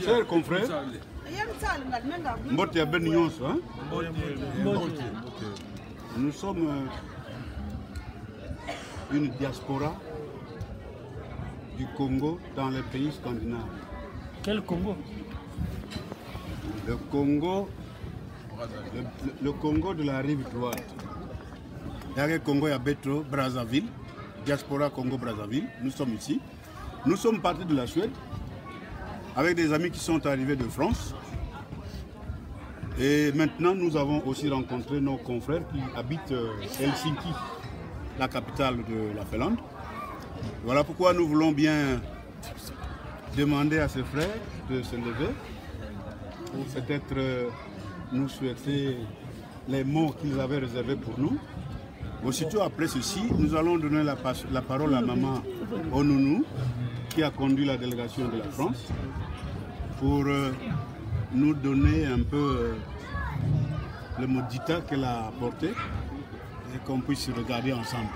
Chers confrères, nous sommes une diaspora du Congo dans les pays scandinaves. Quel Congo? Le Congo, le Congo de la rive droite. Il y a le Congo, il y a Betro, Brazzaville, diaspora Congo-Brazzaville. Nous sommes ici. Nous sommes partis de la Suède avec des amis qui sont arrivés de France. Et maintenant, nous avons aussi rencontré nos confrères qui habitent Helsinki, la capitale de la Finlande. Voilà pourquoi nous voulons bien demander à ces frères de se lever pour peut-être nous souhaiter les mots qu'ils avaient réservés pour nous. Aussitôt après ceci, nous allons donner la parole à Maman Onounou, qui a conduit la délégation de la France, pour nous donner un peu le mot dita qu'elle a apporté et qu'on puisse regarder ensemble.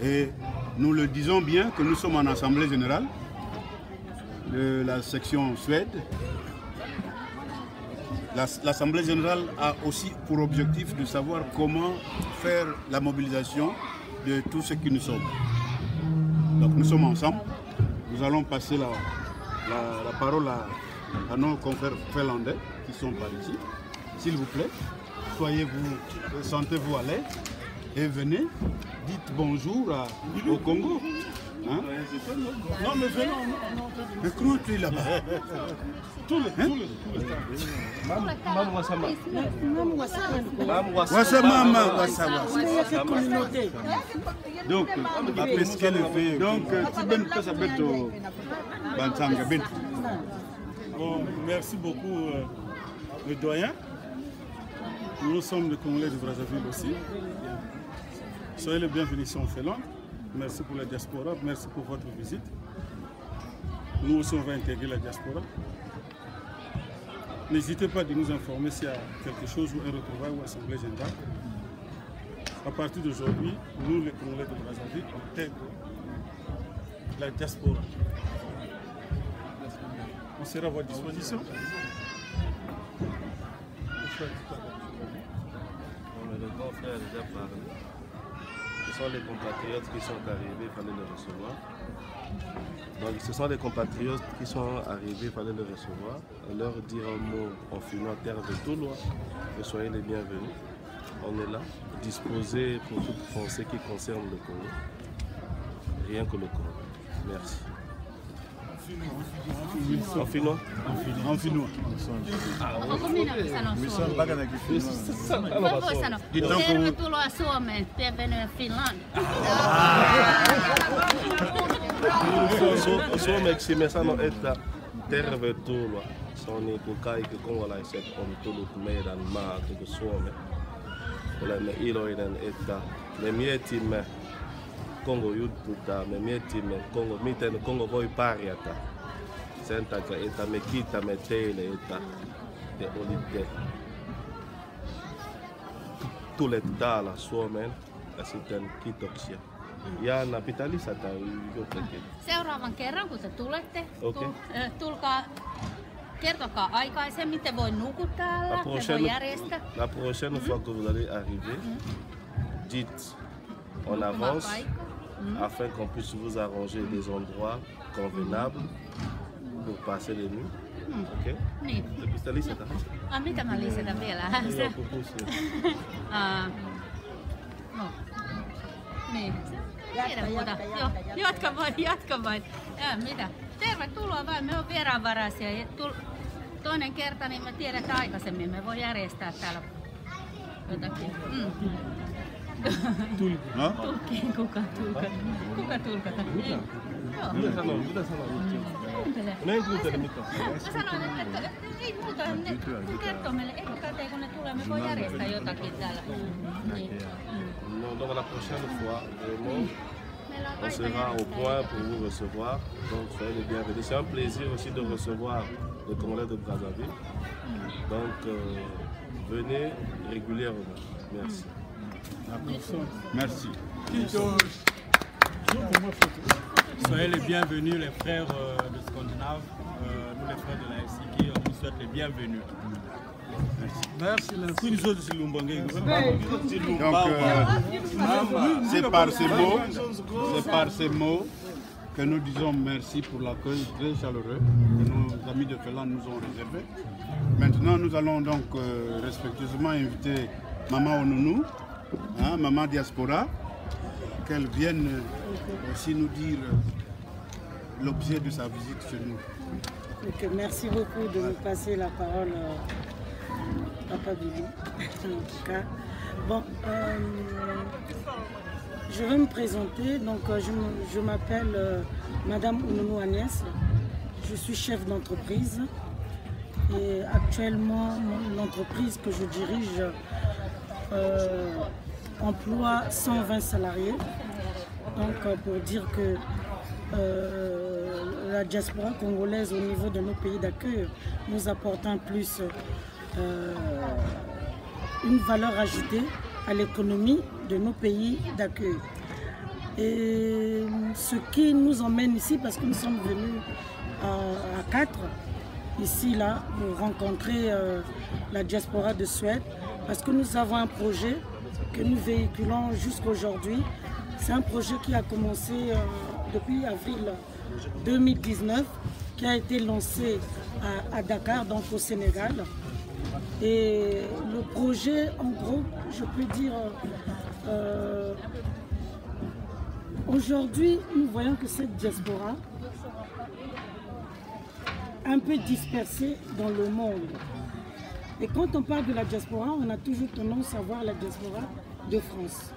Et nous le disons bien que nous sommes en assemblée générale de la section Suède. L'assemblée générale a aussi pour objectif de savoir comment faire la mobilisation de tous ceux qui nous sommes. Donc nous sommes ensemble. Nous allons passer la parole à nos confrères finlandais qui sont par ici. S'il vous plaît, sentez-vous à l'aise et venez, dites bonjour au Congo. Hein? Non mais venez. Mais comment tu es là-bas? Tous les. Donc, bon, merci beaucoup, le doyen. Nous sommes les Congolais de Brazzaville aussi. Soyez les bienvenus ici en Finlande. Merci pour la diaspora, merci pour votre visite. Nous aussi, on va intégrer la diaspora. N'hésitez pas de nous informer s'il y a quelque chose ou un retrouvaille ou assemblée générale. À partir d'aujourd'hui, nous, les Congolais de Brazzaville, on intègre la diaspora. On sera à votre disposition. Le grand frère a déjà parlé. Ce sont les compatriotes qui sont arrivés, il fallait les recevoir. Donc ce sont les compatriotes qui sont arrivés, il fallait les recevoir. Leur dire un mot en finnois, terre de Toulois, et soyez les bienvenus. On est là, disposés pour toute pensée qui concerne le Congo. Rien que le Congo. Merci. En finnois? En finnois. Tervetuloa Suomeen, bienvenue Finland. Suomeksi me sanon, että tervetuloa. Se on niin kuin kaikki kongolaiset on tullut meidän maahan, niin kuin Suomeen. Olemme iloinen, että me mietimme Kongo-juttuja, me mietimme miten Kongo voi pärjätä. Sen takia, että me kiitämme teille, että te olitte tulleet täällä Suomeen ja sitten kiitoksia. Jaana, pitää lisätä jotakin. Seuraavan kerran, kun te tulette, Okay. tulkaa, kertokaa aikaisemmin, te voi nukkua täällä, te voi järjestää. La prochaine fois que vous allez arriver, dites en avance afin qu'on puisse vous arranger des endroits convenables pour passer les nuits. Ok? Niin. Pitää lisätä. Mitä mä lisätän vielä? No. Niin. Tiedä muuta. Joo, jatka vain. Mitä? Tervetuloa vain, me on vieraanvaraisia. Toinen kerta, niin me tiedetään aikaisemmin, me voi järjestää täällä jotakin. Tulkkiin, kuka tulkata? Joo. Mitä sanoo? Kuuntele. Ne ei kuuntele mitään. Mä sanoin, että ei muuta, ne kertoo meille etukäteen, kun ne tulee, me voi järjestää jotakin täällä. Donc la prochaine fois, vraiment, on sera au point pour vous recevoir. Donc soyez les bienvenus. C'est un plaisir aussi de recevoir les Congolais de Brazzaville. Donc venez régulièrement. Merci. Merci. Soyez les bienvenus, les frères de scandinaves, nous les frères de la LCK, on vous souhaite les bienvenus. Merci. Donc, c'est par ces mots que nous disons merci pour l'accueil très chaleureux que nos amis de Finlande nous ont réservé. Maintenant, nous allons donc respectueusement inviter Maman Onunu, Maman Diaspora, qu'elle vienne aussi nous dire l'objet de sa visite chez nous. Okay, merci beaucoup de me passer la parole, Papa Bibi. En tout cas, bon, je vais me présenter. Donc, je m'appelle Madame Onunu Agnès. Je suis chef d'entreprise et actuellement, l'entreprise que je dirige emploie 120 salariés. Donc, pour dire que la diaspora congolaise au niveau de nos pays d'accueil nous apporte en plus une valeur ajoutée à l'économie de nos pays d'accueil. Et ce qui nous emmène ici, parce que nous sommes venus à 4, ici, là, pour rencontrer la diaspora de Suède, parce que nous avons un projet que nous véhiculons jusqu'à aujourd'hui. C'est un projet qui a commencé depuis avril 2019, qui a été lancé à Dakar, donc au Sénégal. Et le projet, en gros, je peux dire, aujourd'hui, nous voyons que cette diaspora, un peu dispersée dans le monde. Et quand on parle de la diaspora, on a toujours tendance à voir la diaspora de France.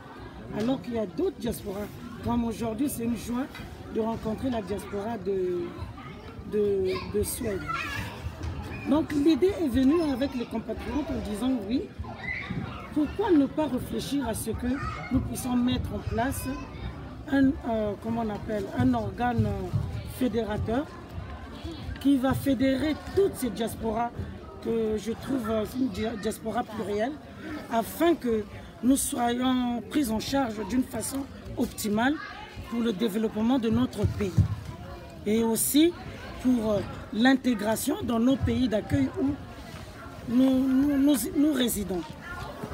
Alors qu'il y a d'autres diasporas, comme aujourd'hui, c'est une joie de rencontrer la diaspora de Suède. Donc l'idée est venue avec les compatriotes en disant oui, pourquoi ne pas réfléchir à ce que nous puissions mettre en place un organe fédérateur qui va fédérer toutes ces diasporas que je trouve une diaspora plurielle, afin que nous soyons pris en charge d'une façon optimale pour le développement de notre pays et aussi pour l'intégration dans nos pays d'accueil où nous résidons.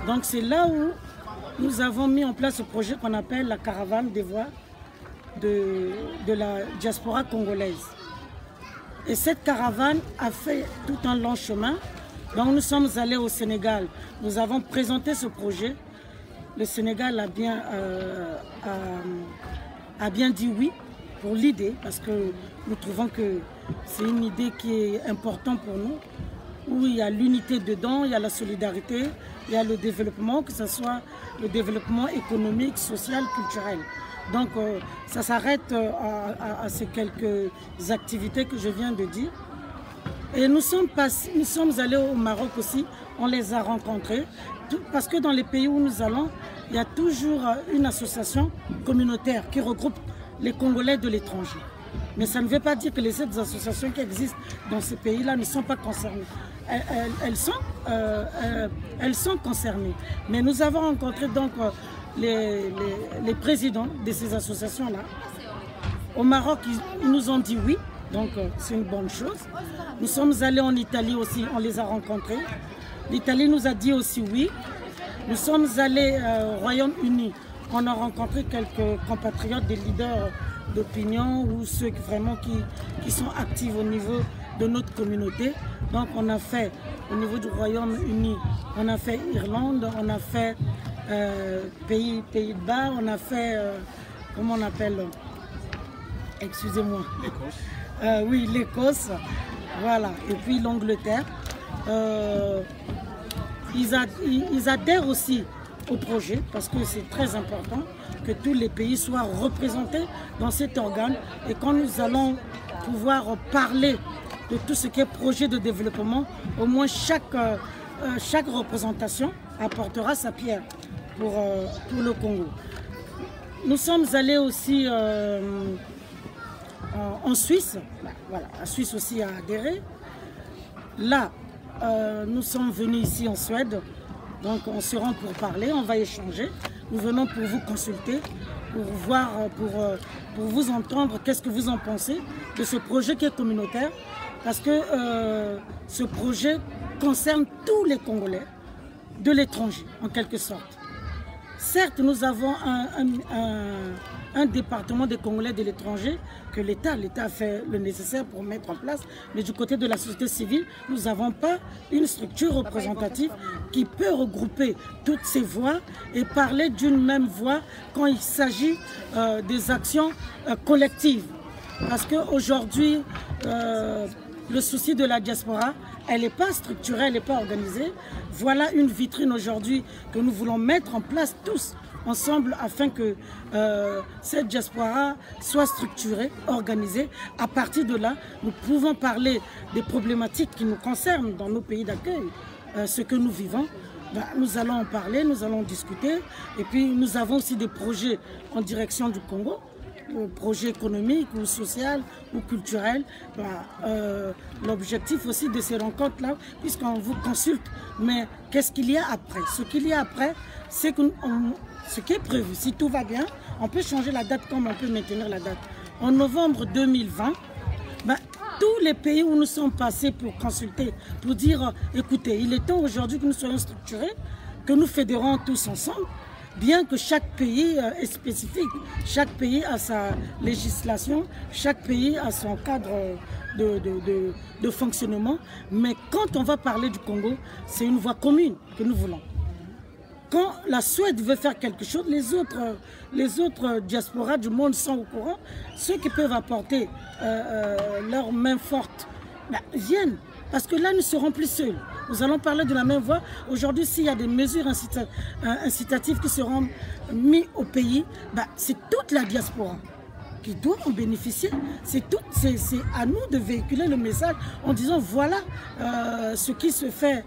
Donc c'est là où nous avons mis en place ce projet qu'on appelle la caravane des voix de la diaspora congolaise. Et cette caravane a fait tout un long chemin. Donc nous sommes allés au Sénégal, nous avons présenté ce projet. Le Sénégal a bien dit oui pour l'idée, parce que nous trouvons que c'est une idée qui est importante pour nous, où il y a l'unité dedans, il y a la solidarité, il y a le développement, que ce soit le développement économique, social, culturel. Donc ça s'arrête à ces quelques activités que je viens de dire. Et nous sommes allés au Maroc aussi, on les a rencontrés, parce que dans les pays où nous allons, il y a toujours une association communautaire qui regroupe les Congolais de l'étranger. Mais ça ne veut pas dire que les autres associations qui existent dans ces pays-là ne sont pas concernées. Elles sont concernées. Mais nous avons rencontré donc les présidents de ces associations-là. Au Maroc, ils nous ont dit oui, donc c'est une bonne chose. Nous sommes allés en Italie aussi, on les a rencontrés. L'Italie nous a dit aussi oui. Nous sommes allés au Royaume-Uni. On a rencontré quelques compatriotes, des leaders d'opinion ou ceux qui sont actifs au niveau de notre communauté. Donc on a fait au niveau du Royaume-Uni, on a fait Irlande, on a fait Pays-de-Bas, on a fait, comment on appelle, excusez-moi. L'Écosse. Oui, l'Écosse, voilà, et puis l'Angleterre. Ils adhèrent aussi au projet parce que c'est très important que tous les pays soient représentés dans cet organe, et quand nous allons pouvoir parler de tout ce qui est projet de développement, au moins chaque représentation apportera sa pierre pour le Congo. Nous sommes allés aussi en Suisse, voilà, la Suisse aussi a adhéré. Là, nous sommes venus ici en Suède, donc on se rend pour parler, on va échanger. Nous venons pour vous consulter, pour voir, pour pour vous entendre qu'est-ce que vous en pensez de ce projet qui est communautaire, parce que ce projet concerne tous les Congolais de l'étranger, en quelque sorte. Certes, nous avons un département des Congolais de l'étranger que l'État a fait le nécessaire pour mettre en place, mais du côté de la société civile, nous n'avons pas une structure représentative qui peut regrouper toutes ces voix et parler d'une même voix quand il s'agit des actions collectives. Parce qu'aujourd'hui, le souci de la diaspora, elle n'est pas structurée, elle n'est pas organisée. Voilà une vitrine aujourd'hui que nous voulons mettre en place tous ensemble afin que cette diaspora soit structurée, organisée. À partir de là, nous pouvons parler des problématiques qui nous concernent dans nos pays d'accueil, ce que nous vivons. Nous allons en parler, nous allons en discuter. Et puis nous avons aussi des projets en direction du Congo. Projet économique ou social ou culturel. L'objectif aussi de ces rencontres-là, puisqu'on vous consulte, mais qu'est-ce qu'il y a après? Ce qu'il y a après, c'est que ce qui est prévu, si tout va bien, on peut changer la date comme on peut maintenir la date. En novembre 2020, tous les pays où nous sommes passés pour consulter, pour dire, écoutez, il est temps aujourd'hui que nous soyons structurés, que nous fédérons tous ensemble, bien que chaque pays est spécifique, chaque pays a sa législation, chaque pays a son cadre de fonctionnement, mais quand on va parler du Congo, c'est une voie commune que nous voulons. Quand la Suède veut faire quelque chose, les autres diasporas du monde sont au courant, ceux qui peuvent apporter leur main forte viennent, parce que là nous serons plus seuls. Nous allons parler de la même voie. Aujourd'hui, s'il y a des mesures incitatives qui seront mises au pays, c'est toute la diaspora qui doit en bénéficier. C'est à nous de véhiculer le message en disant voilà ce qui se fait,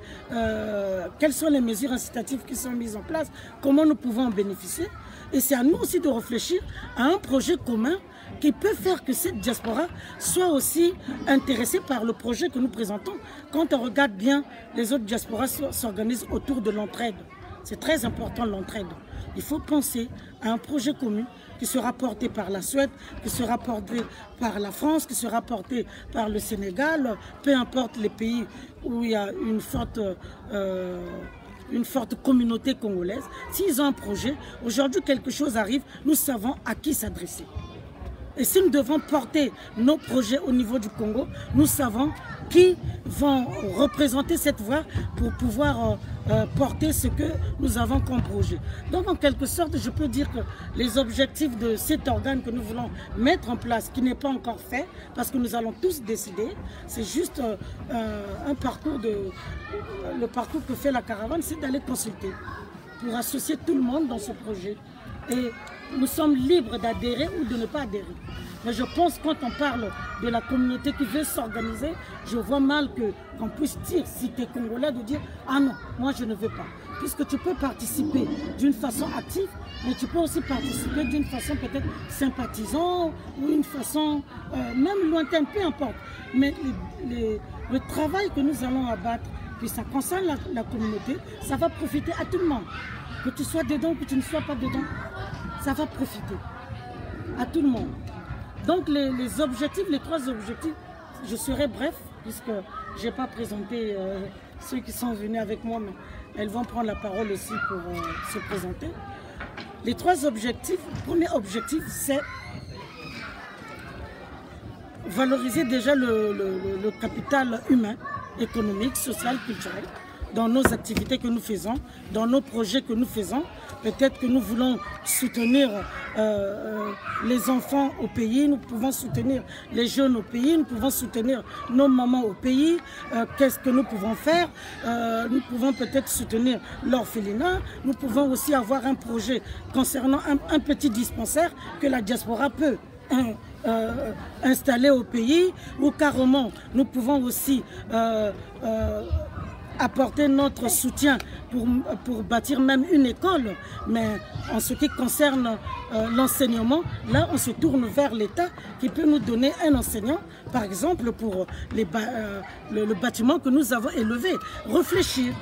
quelles sont les mesures incitatives qui sont mises en place, comment nous pouvons en bénéficier. Et c'est à nous aussi de réfléchir à un projet commun qui peut faire que cette diaspora soit aussi intéressée par le projet que nous présentons. Quand on regarde bien, les autres diasporas s'organisent autour de l'entraide. C'est très important l'entraide. Il faut penser à un projet commun qui sera porté par la Suède, qui sera porté par la France, qui sera porté par le Sénégal, peu importe les pays où il y a une forte communauté congolaise. S'ils ont un projet, aujourd'hui quelque chose arrive, nous savons à qui s'adresser. Et si nous devons porter nos projets au niveau du Congo, nous savons qui vont représenter cette voie pour pouvoir porter ce que nous avons comme projet. Donc en quelque sorte, je peux dire que les objectifs de cet organe que nous voulons mettre en place, qui n'est pas encore fait, parce que nous allons tous décider, c'est juste un parcours le parcours que fait la caravane, c'est d'aller consulter pour associer tout le monde dans ce projet. Et nous sommes libres d'adhérer ou de ne pas adhérer. Mais je pense que quand on parle de la communauté qui veut s'organiser, je vois mal qu'on puisse dire, si tu es Congolais, de dire « Ah non, moi je ne veux pas ». Puisque tu peux participer d'une façon active, mais tu peux aussi participer d'une façon peut-être sympathisante ou une façon même lointaine, peu importe. Mais le travail que nous allons abattre, puis ça concerne la communauté, ça va profiter à tout le monde. Que tu sois dedans ou que tu ne sois pas dedans, ça va profiter à tout le monde. Donc les objectifs, les 3 objectifs, je serai bref, puisque je n'ai pas présenté ceux qui sont venus avec moi, mais elles vont prendre la parole aussi pour se présenter. Les 3 objectifs, le premier objectif, c'est valoriser déjà le capital humain, économique, social, culturel, dans nos activités que nous faisons, dans nos projets que nous faisons. Peut-être que nous voulons soutenir les enfants au pays, nous pouvons soutenir les jeunes au pays, nous pouvons soutenir nos mamans au pays. Qu'est-ce que nous pouvons faire? Nous pouvons peut-être soutenir l'orphelinat. Nous pouvons aussi avoir un projet concernant un petit dispensaire que la diaspora peut installer au pays, ou carrément nous pouvons aussi apporter notre soutien pour bâtir même une école, mais en ce qui concerne l'enseignement, là on se tourne vers l'État qui peut nous donner un enseignant, par exemple pour le bâtiment que nous avons élevé. Réfléchir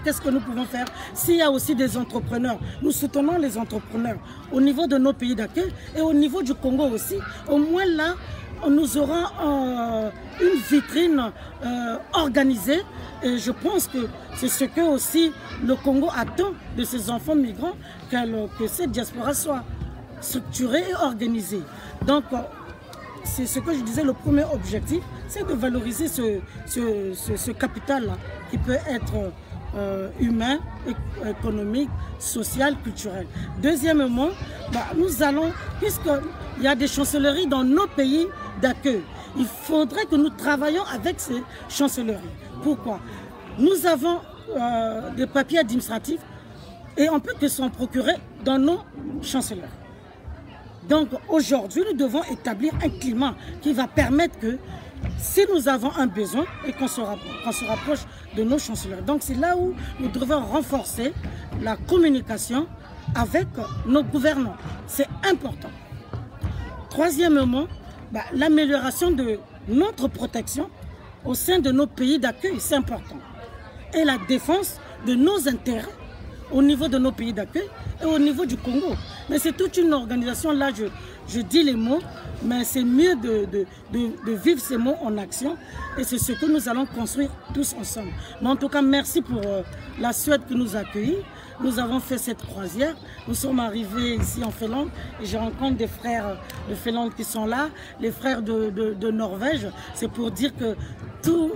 qu'est-ce que nous pouvons faire. S'il y a aussi des entrepreneurs, nous soutenons les entrepreneurs au niveau de nos pays d'accueil et au niveau du Congo aussi. Au moins là, nous aurons une vitrine organisée et je pense que c'est ce que aussi le Congo attend de ses enfants migrants, que cette diaspora soit structurée et organisée. Donc c'est ce que je disais, le premier objectif, c'est de valoriser ce capital-là qui peut être humain, économique, social, culturel. Deuxièmement, nous allons, puisqu'il y a des chancelleries dans nos pays d'accueil, il faudrait que nous travaillions avec ces chancelleries. Pourquoi? Nous avons des papiers administratifs et on peut que s'en procurer dans nos chancelleries. Donc aujourd'hui, nous devons établir un climat qui va permettre que si nous avons un besoin et qu'on se rapproche de nos chancelleries. Donc c'est là où nous devons renforcer la communication avec nos gouvernants. C'est important. Troisièmement, l'amélioration de notre protection au sein de nos pays d'accueil, c'est important. Et la défense de nos intérêts au niveau de nos pays d'accueil et au niveau du Congo. Mais c'est toute une organisation, là je dis les mots, mais c'est mieux de vivre ces mots en action et c'est ce que nous allons construire tous ensemble. Mais en tout cas, merci pour la Suède qui nous a accueillis. Nous avons fait cette croisière, nous sommes arrivés ici en Finlande et je rencontre des frères de Finlande qui sont là, les frères de Norvège. C'est pour dire que tous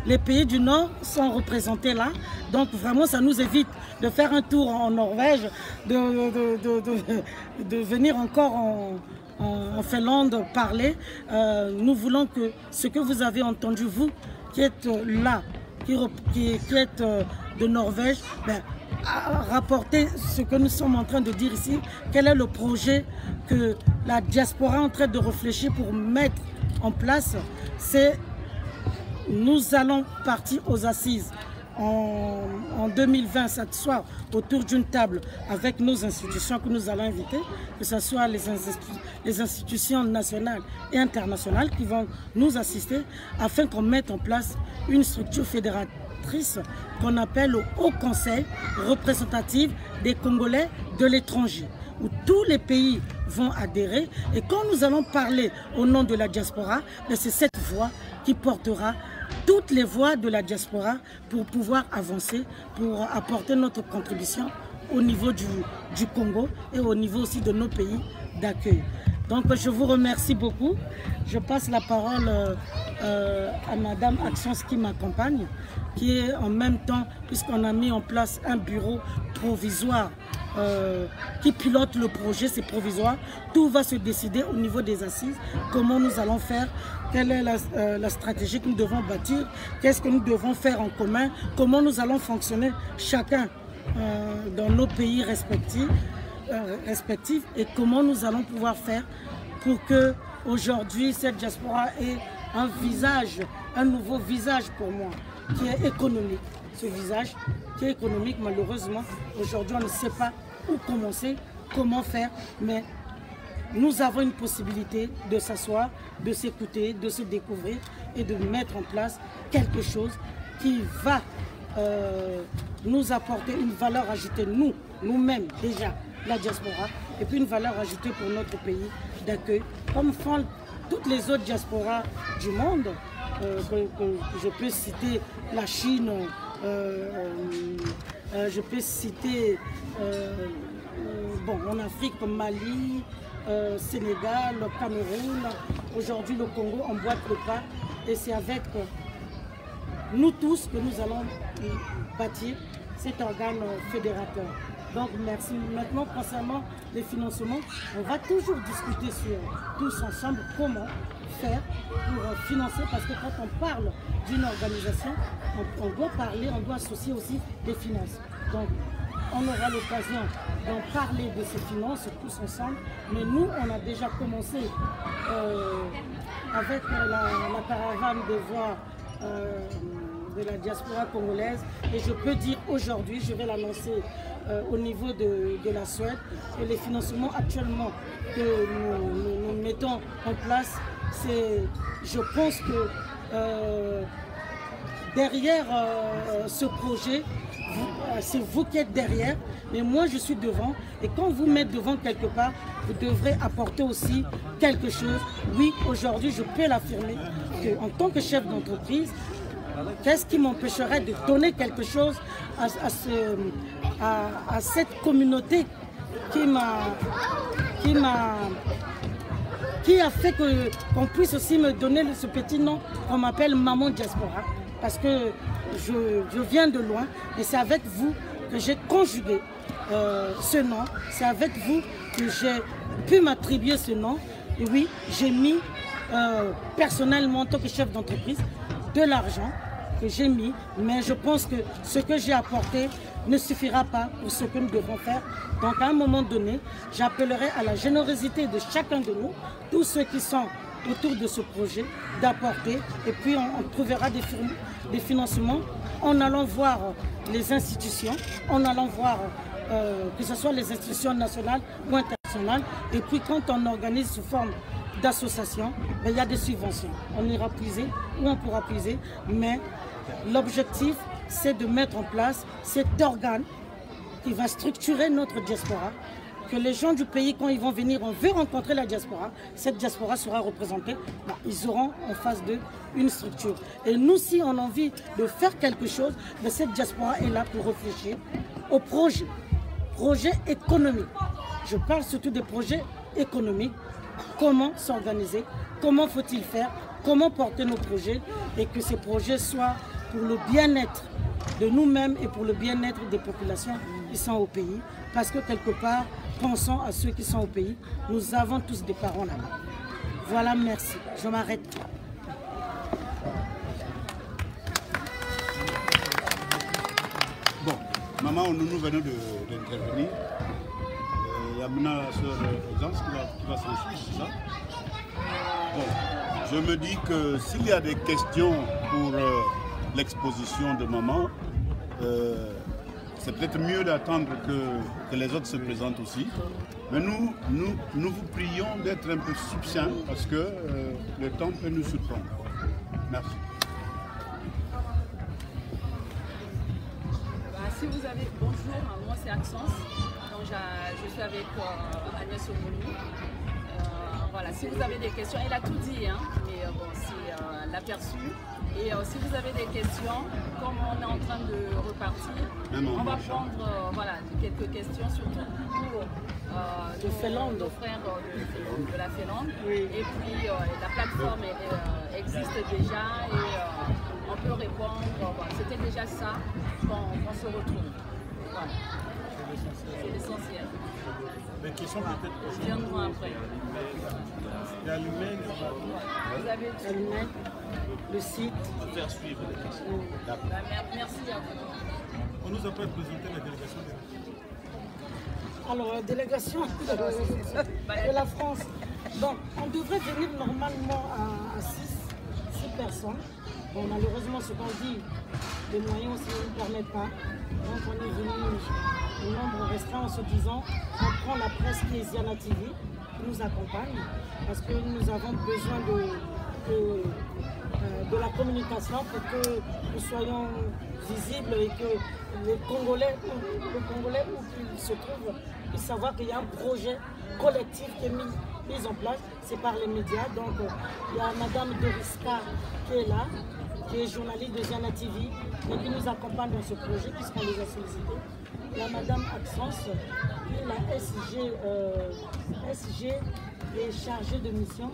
les pays du Nord sont représentés là. Donc vraiment ça nous évite de faire un tour en Norvège, de venir encore en Finlande parler. Nous voulons que ce que vous avez entendu, vous qui êtes là, qui êtes de Norvège, rapporter ce que nous sommes en train de dire ici. Quel est le projet que la diaspora est en train de réfléchir pour mettre en place? C'est nous allons partir aux assises en 2020, cette soir, autour d'une table avec nos institutions que nous allons inviter, que ce soit les institutions nationales et internationales qui vont nous assister afin qu'on mette en place une structure fédératrice qu'on appelle le Haut Conseil représentatif des Congolais de l'étranger, où tous les pays vont adhérer. Et quand nous allons parler au nom de la diaspora, c'est cette voix qui portera toutes les voix de la diaspora pour pouvoir avancer, pour apporter notre contribution au niveau du Congo et au niveau aussi de nos pays d'accueil. Donc je vous remercie beaucoup. Je passe la parole à Madame Actions qui m'accompagne, qui est en même temps, puisqu'on a mis en place un bureau provisoire qui pilote le projet, c'est provisoire. Tout va se décider au niveau des assises, comment nous allons faire, quelle est la stratégie que nous devons bâtir, qu'est-ce que nous devons faire en commun, comment nous allons fonctionner chacun dans nos pays respectifs et comment nous allons pouvoir faire pour que aujourd'hui cette diaspora ait un visage, un nouveau visage pour moi, qui est économique. Ce visage qui est économique, malheureusement, aujourd'hui on ne sait pas où commencer, comment faire, mais nous avons une possibilité de s'asseoir, de s'écouter, de se découvrir et de mettre en place quelque chose qui va nous apporter une valeur ajoutée, nous-mêmes déjà, la diaspora, et puis une valeur ajoutée pour notre pays d'accueil, comme font toutes les autres diasporas du monde. Je peux citer la Chine, je peux citer en Afrique comme Mali, Sénégal, Cameroun, aujourd'hui le Congo emboîte le pas et c'est avec nous tous que nous allons bâtir cet organe fédérateur. Donc merci. Maintenant concernant les financements, on va toujours discuter tous ensemble comment faire pour financer, parce que quand on parle d'une organisation, on doit parler, on doit associer aussi des finances. Donc on aura l'occasion d'en parler de ces finances tous ensemble, mais nous on a déjà commencé avec la caravane de voix de la diaspora congolaise. Et je peux dire aujourd'hui, je vais l'annoncer au niveau de la Suède, que les financements actuellement que nous mettons en place, je pense que derrière ce projet, c'est vous qui êtes derrière, mais moi je suis devant. Et quand vous mettez devant quelque part, vous devrez apporter aussi quelque chose. Oui, aujourd'hui, je peux l'affirmer qu'en tant que chef d'entreprise, qu'est-ce qui m'empêcherait de donner quelque chose à cette communauté qui a fait qu'on puisse aussi me donner ce petit nom qu'on m'appelle Maman Diaspora, parce que je viens de loin et c'est avec vous que j'ai conjugué ce nom, c'est avec vous que j'ai pu m'attribuer ce nom. Et oui, j'ai mis personnellement en tant que chef d'entreprise de l'argent que j'ai mis, mais je pense que ce que j'ai apporté ne suffira pas pour ce que nous devons faire. Donc à un moment donné, j'appellerai à la générosité de chacun de nous, tous ceux qui sont autour de ce projet, d'apporter, et puis on trouvera des financements en allant voir les institutions, en allant voir que ce soit les institutions nationales ou internationales, et puis quand on organise sous forme d'association, il y a des subventions. On ira puiser ou on pourra puiser, mais l'objectif, c'est de mettre en place cet organe qui va structurer notre diaspora, que les gens du pays, quand ils vont venir, on veut rencontrer la diaspora, cette diaspora sera représentée, ils auront en face d'eux une structure. Et nous, si on a envie de faire quelque chose, cette diaspora est là pour réfléchir aux projets économiques. Je parle surtout des projets économiques, comment s'organiser, comment faut-il faire, comment porter nos projets, et que ces projets soient pour le bien-être de nous-mêmes et pour le bien-être des populations qui sont au pays. Parce que quelque part, pensons à ceux qui sont au pays. Nous avons tous des parents là-bas. Voilà, merci. Je m'arrête. Bon, maman, nous venons d'intervenir. Il y a maintenant la sœur Exance qui va s'en suivre, c'est ça? Bon, je me dis que s'il y a des questions pour l'exposition de maman, c'est peut-être mieux d'attendre que les autres se présentent aussi. Mais nous vous prions d'être un peu succinct parce que le temps peut nous surprendre. Merci. Si vous avez... Bonjour, moi c'est Axence. Donc je suis avec Agnès Omoni. Voilà, si vous avez des questions, elle a tout dit, hein, mais bon, c'est l'aperçu. Et si vous avez des questions, comme on est en train de repartir, on va prendre voilà, quelques questions, surtout pour nos frères de la Finlande. Oui. Et puis la plateforme existe déjà et on peut répondre. Voilà, c'était déjà ça qu'on se retrouve. Voilà. C'est l'essentiel. Les questions peut-être viendront après. Il y a l'humain, vous avez l'humain, le site. Faire suivre les questions. Merci à vous. On nous a pas présenté la délégation Alors, la délégation de la France. Donc, on devrait venir normalement à 6 personnes. Bon, malheureusement, ce qu'on dit, les moyens aussi ne nous permettent pas. Donc, on est venu au nombre restreint en se disant on prend la presse qui est Ziana TV, qui nous accompagne, parce que nous avons besoin de la communication pour que nous soyons visibles et que les Congolais où qu'ils se trouvent, puissent savoir qu'il y a un projet collectif qui est mis en place, c'est par les médias. Donc il y a Madame Doriska qui est là, qui est journaliste de Ziana TV et qui nous accompagne dans ce projet puisqu'on les a sollicités. Il y a Madame Axence, qui est la SG est chargée de mission.